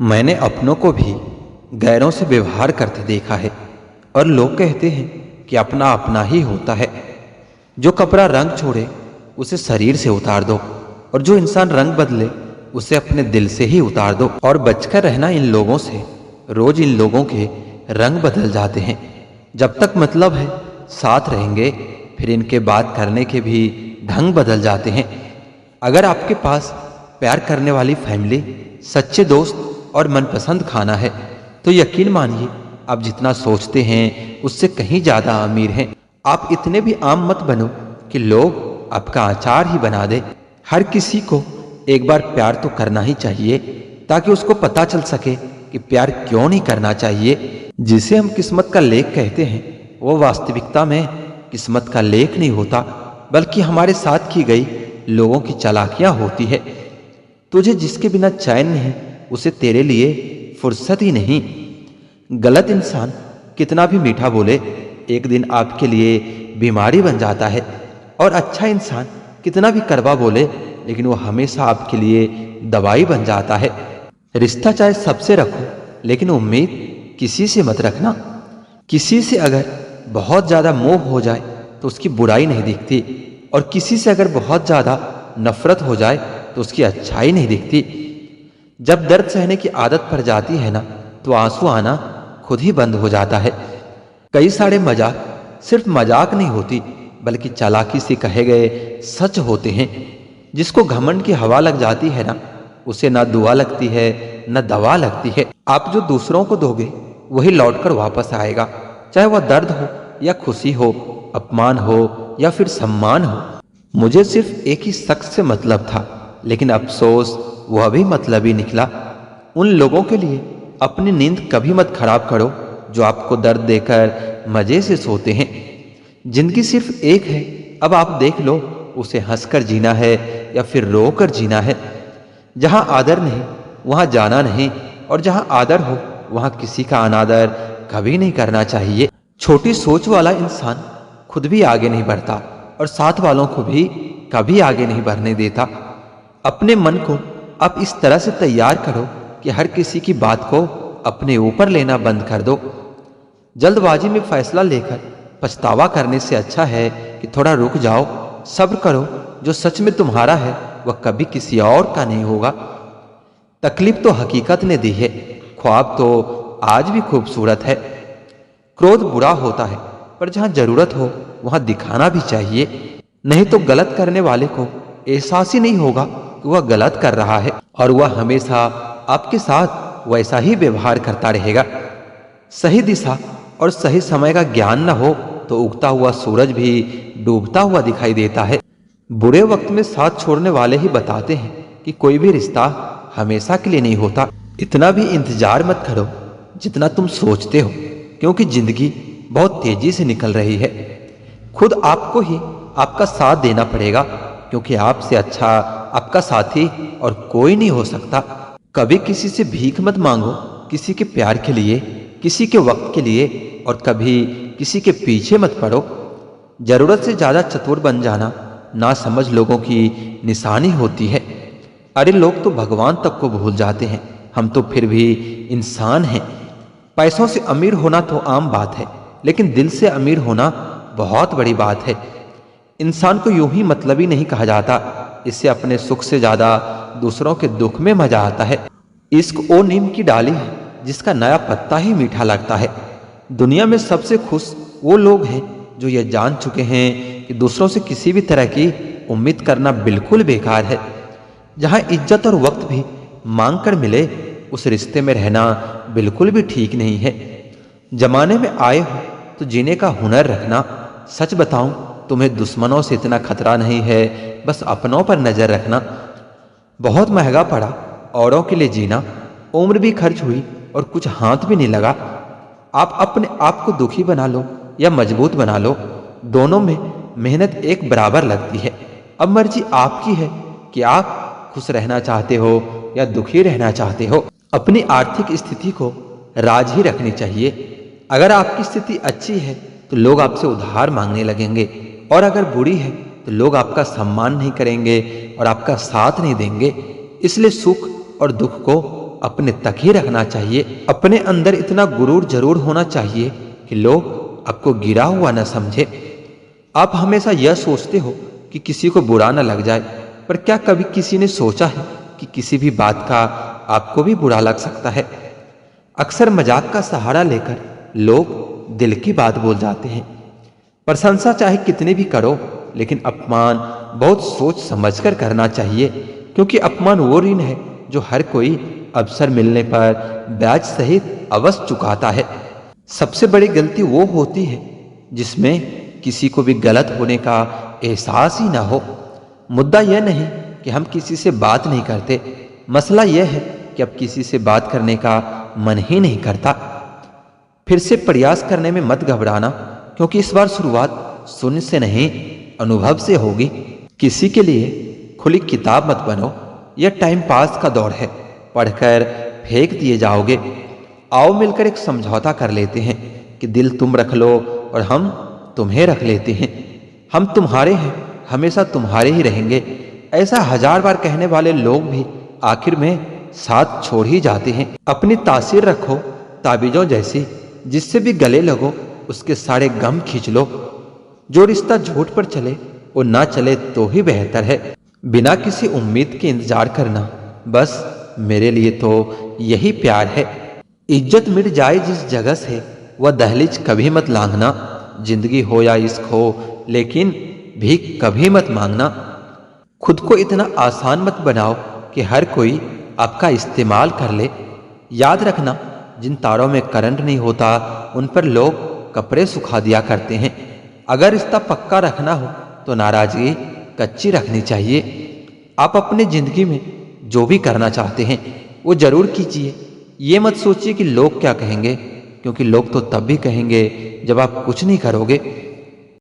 मैंने अपनों को भी गैरों से व्यवहार करते देखा है और लोग कहते हैं कि अपना अपना ही होता है। जो कपड़ा रंग छोड़े उसे शरीर से उतार दो और जो इंसान रंग बदले उसे अपने दिल से ही उतार दो। और बचकर रहना इन लोगों से। रोज इन लोगों के रंग बदल जाते हैं। जब तक मतलब है साथ रहेंगे, फिर इनके बात करने के भी ढंग बदल जाते हैं। अगर आपके पास प्यार करने वाली फैमिली, सच्चे दोस्त और मनपसंद खाना है तो यकीन मानिए आप जितना सोचते हैं उससे कहीं ज़्यादा अमीर हैं। आप इतने भी आम मत बनो कि लोग आपका अचार ही बना दे। हर किसी को एक बार प्यार तो करना ही चाहिए ताकि उसको पता चल सके कि प्यार क्यों नहीं करना चाहिए। जिसे हम किस्मत का लेख कहते हैं वो वास्तविकता में किस्मत का लेख नहीं होता, बल्कि हमारे साथ की गई लोगों की चालाकियां होती है। तुझे जिसके बिना चैन नहीं उसे तेरे लिए फुर्सत ही नहीं। गलत इंसान कितना भी मीठा बोले एक दिन आपके लिए बीमारी बन जाता है, और अच्छा इंसान कितना भी कड़वा बोले लेकिन वो हमेशा आपके लिए दवाई बन जाता है। रिश्ता चाहे सबसे रखो लेकिन उम्मीद किसी से मत रखना। किसी से अगर बहुत ज़्यादा मोह हो जाए तो उसकी बुराई नहीं दिखती, और किसी से अगर बहुत ज़्यादा नफरत हो जाए तो उसकी अच्छाई नहीं दिखती। जब दर्द सहने की आदत पड़ जाती है ना तो आंसू आना खुद ही बंद हो जाता है। कई सारे मजाक सिर्फ मजाक नहीं होती बल्कि चालाकी से कहे गए सच होते हैं। जिसको घमंड की हवा लग जाती है ना उसे ना दुआ लगती है ना दवा लगती है। आप जो दूसरों को दोगे वही लौटकर वापस आएगा, चाहे वह दर्द हो या खुशी हो, अपमान हो या फिर सम्मान हो। मुझे सिर्फ एक ही शख्स से मतलब था, लेकिन अफसोस वह भी मतलबी निकला। उन लोगों के लिए अपनी नींद कभी मत खराब करो जो आपको दर्द देकर मजे से सोते हैं। जिंदगी सिर्फ एक है, अब आप देख लो उसे हंसकर जीना है या फिर रोकर जीना है। जहां आदर नहीं वहां जाना नहीं, और जहां आदर हो वहां किसी का अनादर कभी नहीं करना चाहिए। छोटी सोच वाला इंसान खुद भी आगे नहीं बढ़ता और साथ वालों को भी कभी आगे नहीं बढ़ने देता। अपने मन को आप इस तरह से तैयार करो कि हर किसी की बात को अपने ऊपर लेना बंद कर दो। जल्दबाजी में फैसला लेकर पछतावा करने से अच्छा है कि थोड़ा रुक जाओ, सब्र करो। जो सच में तुम्हारा है वह कभी किसी और का नहीं होगा। तकलीफ तो हकीकत ने दी है, ख्वाब तो आज भी खूबसूरत है। क्रोध बुरा होता है पर जहां जरूरत हो वहां दिखाना भी चाहिए, नहीं तो गलत करने वाले को एहसास ही नहीं होगा कि वह गलत कर रहा है, और वह हमेशा आपके साथ वैसा ही व्यवहार करता रहेगा। सही दिशा और सही समय का ज्ञान न हो तो उगता हुआ सूरज भी डूबता हुआ दिखाई देता है। बुरे वक्त में साथ छोड़ने वाले ही बताते हैं कि कोई भी रिश्ता हमेशा के लिए नहीं होता। इतना भी इंतजार मत करो जितना तुम सोचते हो, क्योंकि जिंदगी बहुत तेजी से निकल रही है। खुद आपको ही आपका साथ देना पड़ेगा, क्योंकि आपसे अच्छा आपका साथी और कोई नहीं हो सकता। कभी किसी से भीख मत मांगो, किसी के प्यार के लिए, किसी के वक्त के लिए, और कभी किसी के पीछे मत पड़ो। जरूरत से ज्यादा चतुर बन जाना ना समझ लोगों की निशानी होती है। अरे लोग तो भगवान तक को भूल जाते हैं, हम तो फिर भी इंसान हैं। पैसों से अमीर होना तो आम बात है, लेकिन दिल से अमीर होना बहुत बड़ी बात है। इंसान को यूं ही मतलबी नहीं कहा जाता, इससे अपने सुख से ज्यादा दूसरों के दुख में मजा आता है। इश्क ओ नीम की डाली है जिसका नया पत्ता ही मीठा लगता है। दुनिया में सबसे खुश वो लोग हैं जो ये जान चुके हैं कि दूसरों से किसी भी तरह की उम्मीद करना बिल्कुल बेकार है। जहां इज्जत और वक्त भी मांग कर मिले उस रिश्ते में रहना बिल्कुल भी ठीक नहीं है। जमाने में आए हो तो जीने का हुनर रखना। सच बताऊं तुम्हें दुश्मनों से इतना खतरा नहीं है, बस अपनों पर नजर रखना। बहुत महंगा पड़ा औरों के लिए जीना, उम्र भी खर्च हुई और कुछ हाथ भी नहीं लगा। आप अपने आप को दुखी बना लो या मजबूत बना लो, दोनों में मेहनत एक बराबर लगती है। अब मर्जी आपकी है कि आप खुश रहना चाहते हो या दुखी रहना चाहते हो। अपनी आर्थिक स्थिति को राज ही रखनी चाहिए। अगर आपकी स्थिति अच्छी है तो लोग आपसे उधार मांगने लगेंगे, और अगर बुरी है तो लोग आपका सम्मान नहीं करेंगे और आपका साथ नहीं देंगे। इसलिए सुख और दुख को अपने तक ही रखना चाहिए। अपने अंदर इतना गुरूर जरूर होना चाहिए कि लोग आपको गिरा हुआ न समझे। आप हमेशा यह सोचते हो कि किसी को बुरा न लग जाए, पर क्या कभी किसी ने सोचा है कि किसी भी बात का आपको भी बुरा लग सकता है? अक्सर मजाक का सहारा लेकर लोग दिल की बात बोल जाते हैं। प्रशंसा चाहे कितनी भी करो, लेकिन अपमान बहुत सोच समझकर करना चाहिए, क्योंकि अपमान वो ऋण है जो हर कोई अवसर मिलने पर ब्याज सहित अवश्य चुकाता है। सबसे बड़ी गलती वो होती है जिसमें किसी को भी गलत होने का एहसास ही ना हो। मुद्दा यह नहीं कि हम किसी से बात नहीं करते, मसला यह है कि अब किसी से बात करने का मन ही नहीं करता। फिर से प्रयास करने में मत घबराना, क्योंकि इस बार शुरुआत शून्य से नहीं, अनुभव से होगी। किसी के लिए खुली किताब मत बनो, यह टाइम पास का दौर है, पढ़कर फेंक दिए जाओगे। आओ मिलकर एक समझौता कर लेते हैं कि दिल तुम रख लो और हम तुम्हें रख लेते हैं। हम तुम्हारे हैं, हमेशा तुम्हारे ही रहेंगे। ऐसा 1000 बार कहने वाले लोग भी आखिर में साथ छोड़ ही जाते हैं। अपनी तासीर रखो ताबीजों जैसी, जिससे भी गले लगो उसके सारे गम खींच लो। जो रिश्ता झूठ पर चले वो ना चले तो ही बेहतर है। बिना किसी उम्मीद के इंतजार करना, बस मेरे लिए तो यही प्यार है। इज्जत मिट जाए जिस जगह से, वह दहलीज कभी मत लांघना। जिंदगी हो या इश्क हो, लेकिन भीख कभी मत मांगना। खुद को इतना आसान मत बनाओ कि हर कोई आपका इस्तेमाल कर ले। याद रखना, जिन तारों में करंट नहीं होता उन पर लोग कपड़े सुखा दिया करते हैं। अगर रिश्ता पक्का रखना हो तो नाराजगी कच्ची रखनी चाहिए। आप अपनी जिंदगी में जो भी करना चाहते हैं वो जरूर कीजिए। ये मत सोचिए कि लोग क्या कहेंगे, क्योंकि लोग तो तब भी कहेंगे जब आप कुछ नहीं करोगे।